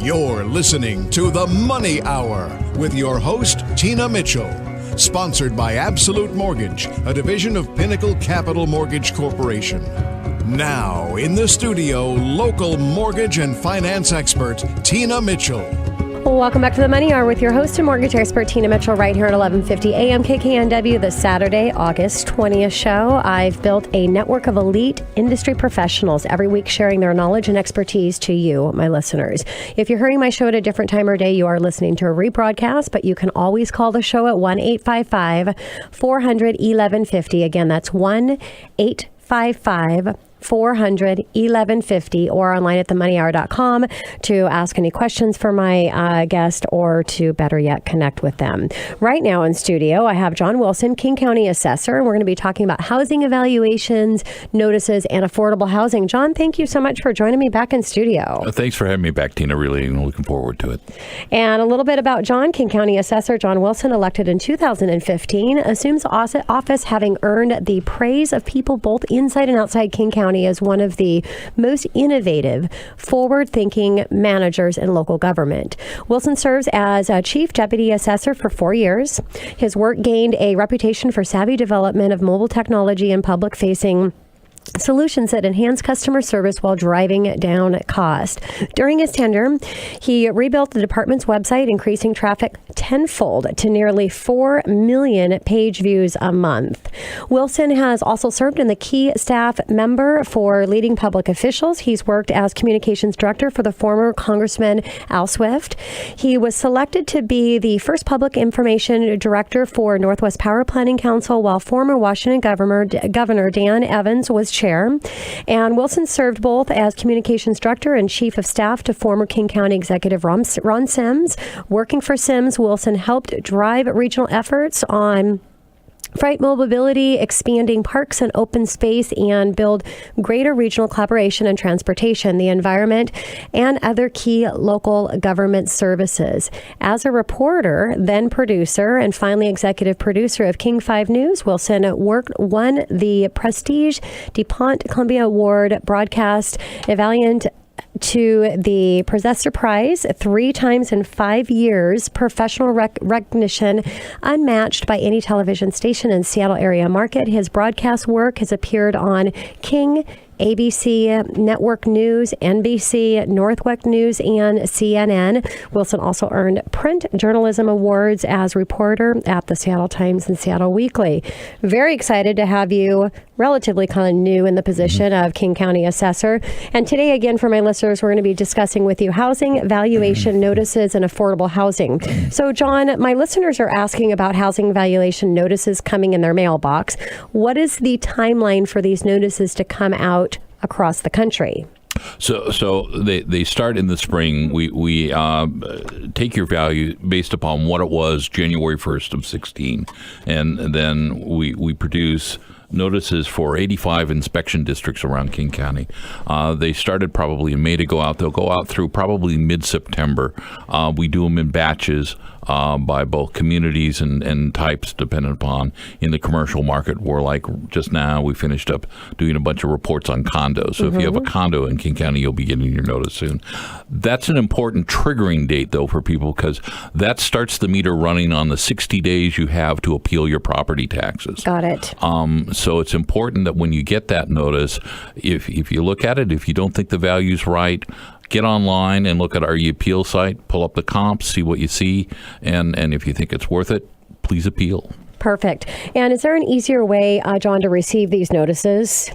You're listening to The Money Hour with your host, Tina Mitchell. Sponsored by Absolute Mortgage, a division of Pinnacle Capital Mortgage Corporation. Now, in the studio, local mortgage and finance expert, Tina Mitchell. Well, welcome back to The Money Hour with your host and mortgage expert, Tina Mitchell, right here at 1150 AM KKNW, the Saturday, August 20th show. I've built a network of elite industry professionals every week sharing their knowledge and expertise to you, my listeners. If you're hearing my show at a different time or day, you are listening to a rebroadcast, but you can always call the show at 1-855-400-1150. Again, that's 1-855-400-1150 or online at themoneyhour.com to ask any questions for my guest or to better yet connect with them. Right now in studio, I have John Wilson, King County Assessor, and we're going to be talking about housing evaluations, notices, and affordable housing. John, thank you so much for joining me back in studio. Thanks for having me back, Tina. Really looking forward to it. And a little bit about John, King County Assessor John Wilson, elected in 2015, assumes office having earned the praise of people both inside and outside King County as one of the most innovative, forward-thinking managers in local government. Wilson serves as a Chief Deputy Assessor for 4 years. His work gained a reputation for savvy development of mobile technology and public-facing solutions that enhance customer service while driving down cost. During his tenure, he rebuilt the department's website, increasing traffic tenfold to nearly 4 million page views a month. Wilson has also served in the key staff member for leading public officials. He's worked as communications director for the former Congressman Al Swift. He was selected to be the first public information director for Northwest Power Planning Council, while former Washington Governor Dan Evans was chair. And Wilson served both as communications director and chief of staff to former King County Executive Ron Sims. Working for Sims, Wilson helped drive regional efforts on freight mobility, expanding parks and open space, and build greater regional collaboration in transportation, the environment, and other key local government services. As a reporter, then producer, and finally executive producer of King 5 News, Wilson won the prestige DuPont Columbia Award broadcast evaluant to the Possessor Prize 3 times in 5 years, professional recognition unmatched by any television station in Seattle area market. His broadcast work has appeared on King, ABC Network News, NBC, Northwest News, and CNN. Wilson also earned print journalism awards as reporter at the Seattle Times and Seattle Weekly. Very excited to have you relatively kind of new in the position of King County Assessor. And today, again, for my listeners, we're going to be discussing with you housing valuation notices and affordable housing. So, John, my listeners are asking about housing valuation notices coming in their mailbox. What is the timeline for these notices to come out across the country? So they start in the spring. We take your value based upon what it was January 1st of 16, and then we produce notices for 85 inspection districts around King County. They started probably in May to go out. They'll go out through probably mid-September. We do them in batches by both communities and types, dependent upon. In the commercial market, we're like just now, we finished up doing a bunch of reports on condos. So if you have a condo in King County, you'll be getting your notice soon. That's an important triggering date, though, for people, because that starts the meter running on the 60 days you have to appeal your property taxes. Got it. So it's important that when you get that notice, if you look at it, if you don't think the value's right, get online and look at our appeal site, pull up the comps, see what you see, and if you think it's worth it, please appeal. Perfect. And is there an easier way, John, to receive these notices?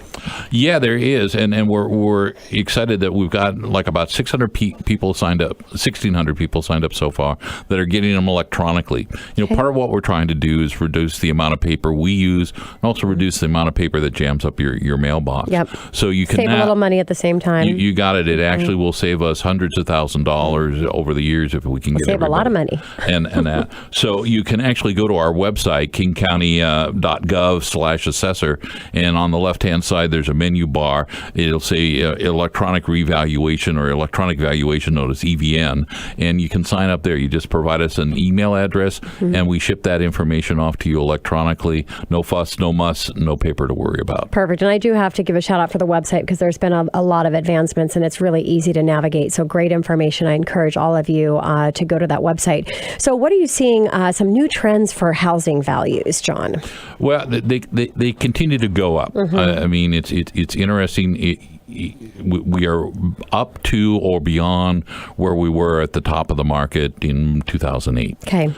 Yeah, there is, and we're excited that we've got like about 600 people signed up, 1,600 people signed up so far that are getting them electronically. Part of what we're trying to do is reduce the amount of paper we use, and also reduce the amount of paper that jams up your mailbox. Yep. So you can save a little money at the same time. You got it. It actually will save us hundreds of $1,000s over the years if we can get save everybody. A lot of money. and that. So you can actually go to our website, kingcounty.gov/assessor, and on the left-hand side there's a menu bar. It'll say electronic revaluation or electronic valuation notice, EVN, and you can sign up there. You just provide us an email address, and we ship that information off to you electronically. No fuss, no muss, no paper to worry about. Perfect. And I do have to give a shout out for the website because there's been a lot of advancements and it's really easy to navigate. So great information. I encourage all of you to go to that website. So what are you seeing some new trends for housing values, John? Well, they continue to go up. I mean, it's interesting. We are up to or beyond where we were at the top of the market in 2008. Okay.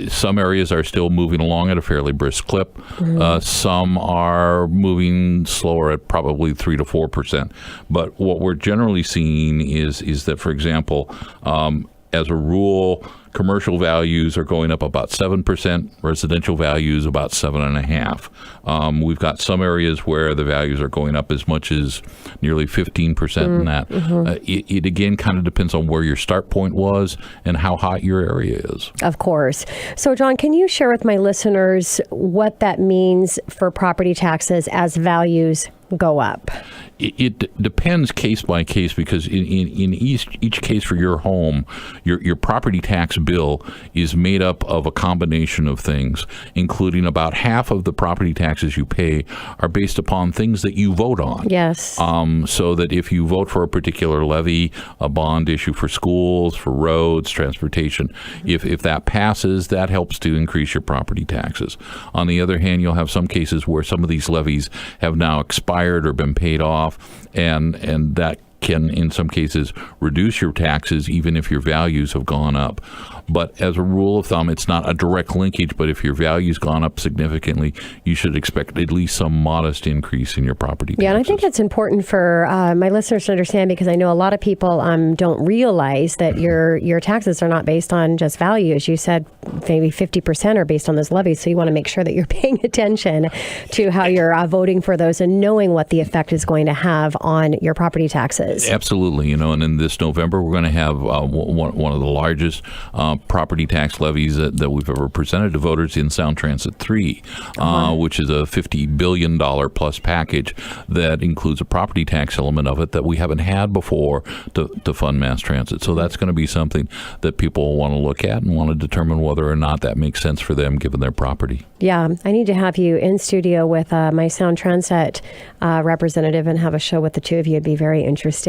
Some areas are still moving along at a fairly brisk clip. Some are moving slower at probably 3 to 4%. But what we're generally seeing is that, for example, as a rule, commercial values are going up about 7%, residential values about 7.5%. We've got some areas where the values are going up as much as nearly 15% in that. It again kind of depends on where your start point was and how hot your area is. Of course. So, John, can you share with my listeners what that means for property taxes as values go up? It depends case by case because in each case for your home, your property tax bill is made up of a combination of things, including about half of the property taxes you pay are based upon things that you vote on. Yes. So that if you vote for a particular levy, a bond issue for schools, for roads, transportation, if that passes, that helps to increase your property taxes. On the other hand, you'll have some cases where some of these levies have now expired or been paid off, and that can, in some cases, reduce your taxes even if your values have gone up. But as a rule of thumb, it's not a direct linkage, but if your value's gone up significantly, you should expect at least some modest increase in your property taxes. Yeah, and I think that's important for my listeners to understand because I know a lot of people don't realize that your taxes are not based on just value. As you said, maybe 50% are based on those levies, so you want to make sure that you're paying attention to how you're voting for those and knowing what the effect is going to have on your property taxes. Absolutely. And in this November, we're going to have one of the largest property tax levies that we've ever presented to voters in Sound Transit 3, which is a $50 billion plus package that includes a property tax element of it that we haven't had before to fund mass transit. So that's going to be something that people want to look at and want to determine whether or not that makes sense for them given their property. Yeah, I need to have you in studio with my Sound Transit representative and have a show with the two of you. It'd be very interesting.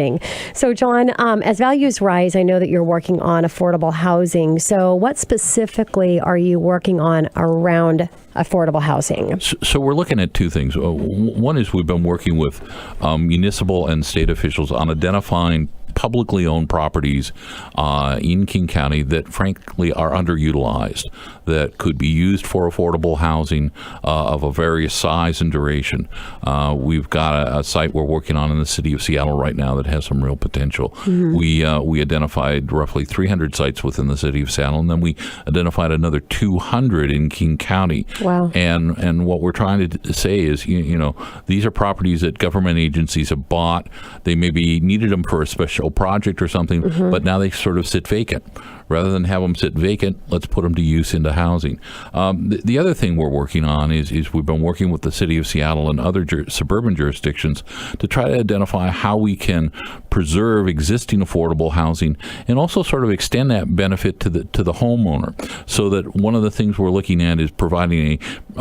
So, John, as values rise, I know that you're working on affordable housing. So what specifically are you working on around affordable housing? So we're looking at two things. One is we've been working with municipal and state officials on identifying publicly owned properties in King County that frankly are underutilized, that could be used for affordable housing of a various size and duration. We've got a site we're working on in the city of Seattle right now that has some real potential. We identified roughly 300 sites within the city of Seattle, and then we identified another 200 in King County. Wow. And what we're trying to say is, these are properties that government agencies have bought. They maybe needed them for a special project or something, but now they sort of sit vacant. Rather than have them sit vacant, let's put them to use into housing. The other thing we're working on is we've been working with the city of Seattle and other suburban jurisdictions to try to identify how we can preserve existing affordable housing and also sort of extend that benefit to the homeowner. So that one of the things we're looking at is providing a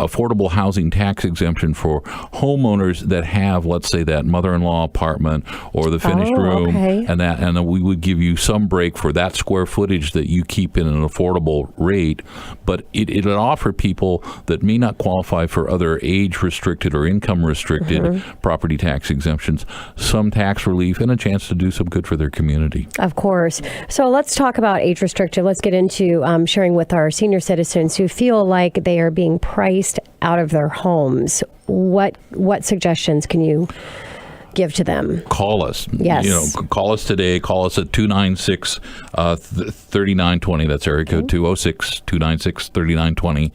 affordable housing tax exemption for homeowners that have, let's say, that mother-in-law apartment or the finished room, and then we would give you some break for that square footage that you keep in an affordable rate, but it would offer people that may not qualify for other age-restricted or income-restricted property tax exemptions some tax relief and a chance to do some good for their community. Of course. So let's talk about age-restricted. Let's get into sharing with our senior citizens who feel like they are being priced out of their homes. What suggestions can you give to them? Call us. Yes. Call us today. Call us at 296-3920. That's area code 206-296-3920.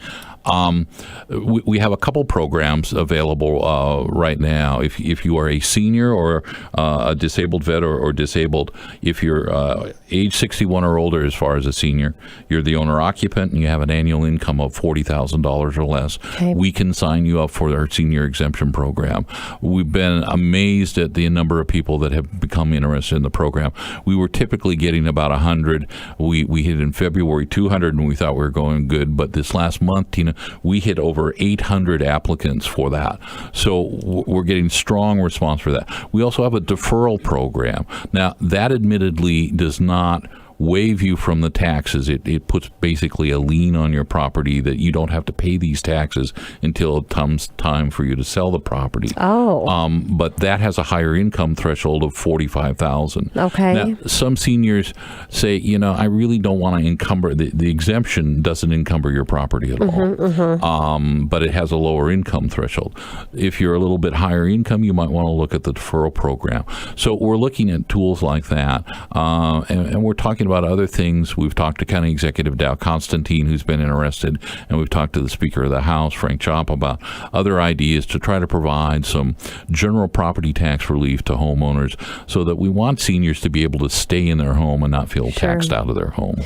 We have a couple programs available right now. If you are a senior or a disabled vet or disabled, if you're age 61 or older as far as a senior, you're the owner-occupant and you have an annual income of $40,000 or less, we can sign you up for our senior exemption program. We've been amazed at the number of people that have become interested in the program. We were typically getting about 100. We hit in February 200, and we thought we were going good. But this last month, Tina, we hit over 800 applicants for that. So we're getting strong response for that. We also have a deferral program. Now, that admittedly does not waive you from the taxes. It puts basically a lien on your property that you don't have to pay these taxes until it comes time for you to sell the property. But that has a higher income threshold of $45,000. Okay. Now, some seniors say, I really don't want to encumber. The exemption doesn't encumber your property at all. But it has a lower income threshold. If you're a little bit higher income, you might want to look at the deferral program. So we're looking at tools like that, and we're talking about other things. We've talked to County Executive Dow Constantine, who's been interested, and we've talked to the Speaker of the House, Frank Chop, about other ideas to try to provide some general property tax relief to homeowners so that we want seniors to be able to stay in their home and not feel taxed out of their home.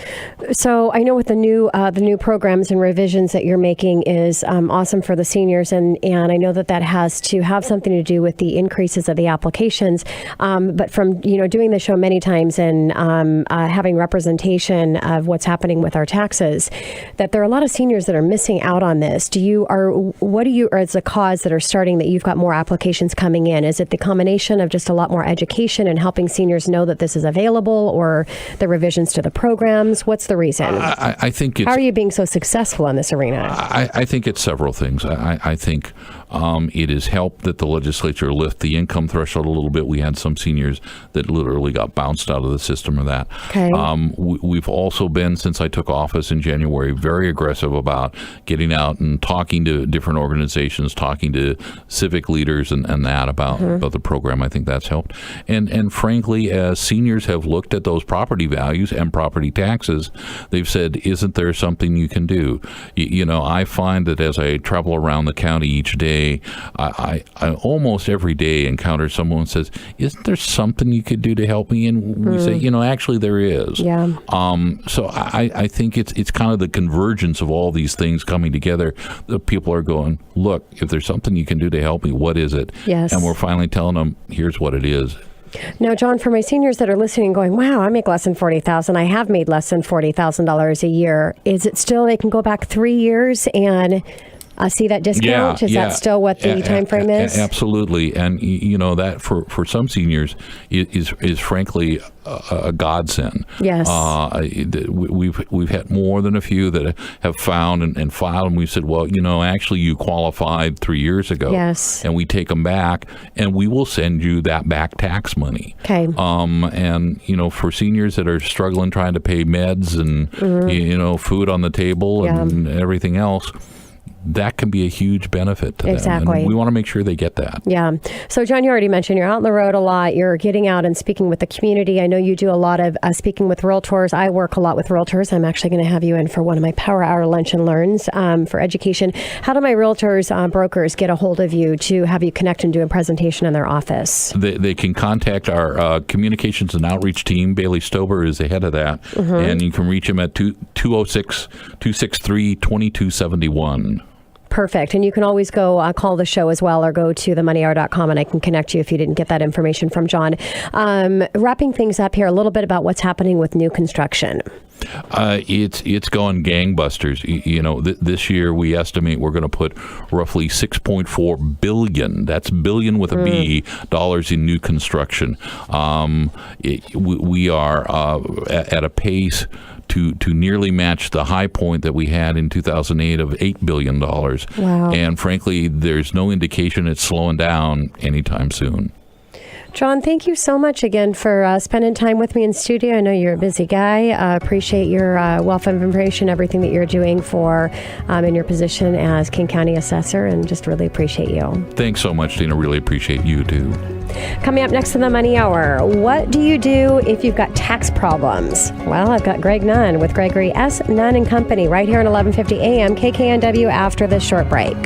So I know with the new programs and revisions that you're making is awesome for the seniors, and I know that has to have something to do with the increases of the applications. But from doing the show many times and having representation of what's happening with our taxes, that there are a lot of seniors that are missing out on this. What do you, or as a cause that are starting that you've got more applications coming in? Is it the combination of just a lot more education and helping seniors know that this is available, or the revisions to the programs? What's the reason? I think it's... How are you being so successful in this arena? I think it's several things. I think it has helped that the legislature lift the income threshold a little bit. We had some seniors that literally got bounced out of the system of that. Okay. We've also been, since I took office in January, very aggressive about getting out and talking to different organizations, talking to civic leaders and that about the program. I think that's helped. And frankly, as seniors have looked at those property values and property taxes, they've said, isn't there something you can do? I find that as I travel around the county each day, I almost every day encounter someone who says, isn't there something you could do to help me? And we say, actually there is. Yeah. So I think it's kind of the convergence of all these things coming together that people are going, look, if there's something you can do to help me, what is it? Yes. And we're finally telling them, here's what it is. Now, John, for my seniors that are listening and going, wow, I make less than $40,000. I have made less than $40,000 a year. Is it still they can go back 3 years and see that discount? Is that still what the time frame is? Absolutely. And that for some seniors is frankly a godsend. Yes. We've had more than a few that have found and filed, and we said, well, actually you qualified 3 years ago. Yes. And we take them back, and we will send you that back tax money. Okay. And for seniors that are struggling trying to pay meds and food on the table and everything else, that can be a huge benefit to them. Exactly. And we want to make sure they get that. Yeah. So, John, you already mentioned you're out on the road a lot. You're getting out and speaking with the community. I know you do a lot of speaking with realtors. I work a lot with realtors. I'm actually going to have you in for one of my Power Hour Lunch and Learns for education. How do my realtors, brokers, get a hold of you to have you connect and do a presentation in their office? They can contact our communications and outreach team. Bailey Stober is the head of that. And you can reach him at 206-263-2271. Perfect. And you can always go call the show as well, or go to themoneyhour.com, and I can connect you if you didn't get that information from John. Wrapping things up here, a little bit about what's happening with new construction. It's going gangbusters. This year we estimate we're going to put roughly $6.4 billion. That's billion with a B dollars in new construction. We are at a pace to nearly match the high point that we had in 2008 of $8 billion. Wow. And frankly, there's no indication it's slowing down anytime soon. John, thank you so much again for spending time with me in studio. I know you're a busy guy. Appreciate your wealth of information, everything that you're doing for in your position as King County Assessor, and just really appreciate you. Thanks so much, Tina. Really appreciate you, too. Coming up next in the Money Hour, what do you do if you've got tax problems? Well, I've got Greg Nunn with Gregory S. Nunn and Company right here at 1150 a.m. KKNW after this short break.